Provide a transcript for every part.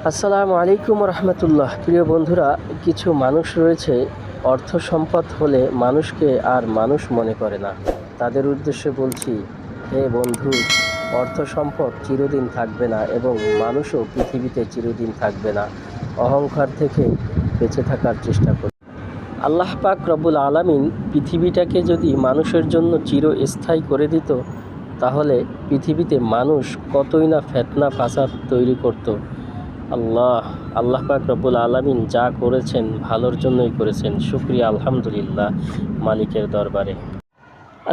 আসসালামু আলাইকুম রহমতুল্লাহ। প্রিয় বন্ধুরা, কিছু মানুষ রয়েছে অর্থ সম্পদ হলে মানুষকে আর মানুষ মনে করে না। তাদের উদ্দেশ্যে বলছি, হে বন্ধু, অর্থ সম্পদ চিরদিন থাকবে না এবং মানুষও পৃথিবীতে চিরদিন থাকবে না। অহংকার থেকে বেঁচে থাকার চেষ্টা করি। আল্লাহ পাক রব্বুল আলামিন পৃথিবীটাকে যদি মানুষের জন্য চিরস্থায়ী করে দিত, তাহলে পৃথিবীতে মানুষ কতই না ফিতনা ফাসাদ তৈরি করত। আল্লাহ পাক রব্বুল আলামিন যা করেছেন ভালোর জন্যই করেছেন। শুকরিয়া আলহামদুলিল্লাহ মালিকের দরবারে।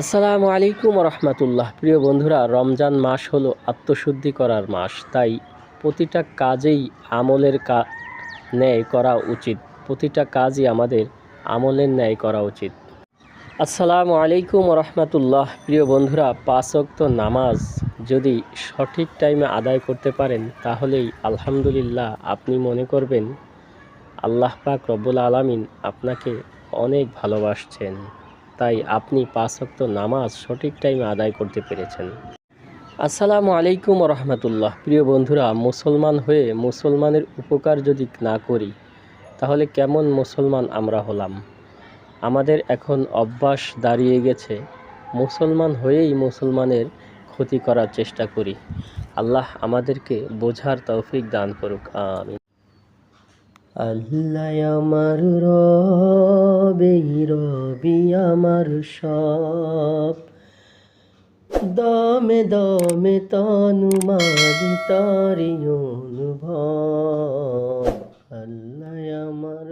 আসসালামু আলাইকুম রহমতুল্লাহ। প্রিয় বন্ধুরা, রমজান মাস হলো আত্মশুদ্ধি করার মাস। তাই প্রতিটা কাজেই আমলের ন্যায় করা উচিত। প্রতিটা কাজই আমাদের আমলের ন্যায় করা উচিত। আসসালামু আলাইকুম রহমতুল্লাহ। প্রিয় বন্ধুরা, 5 ওয়াক্ত নামাজ যদি সঠিক টাইমে আদায় করতে পারেন, তাহলেই আলহামদুলিল্লাহ আপনি মনে করবেন আল্লাহ পাক রব্বুল আলামিন আপনাকে অনেক ভালোবাসছেন। তাই আপনি 5 ওয়াক্ত নামাজ সঠিক টাইমে আদায় করতে পেরেছেন। আসসালামু আলাইকুম রহমতুল্লাহ। প্রিয় বন্ধুরা, মুসলমান হয়ে মুসলমানের উপকার যদি না করি, তাহলে কেমন মুসলমান আমরা হলাম? আমাদের এখন অভ্যাস দাঁড়িয়ে গেছে মুসলমান হয়েই মুসলমানের ক্ষতি করার চেষ্টা করি। আল্লাহ আমাদেরকে বোঝার তৌফিক দান করুক, আমিন। আল্লাহ আমার রবে, রবি আমার সব, দমে দমে তনু মারি তারি অনুভব। আল্লাহ আমার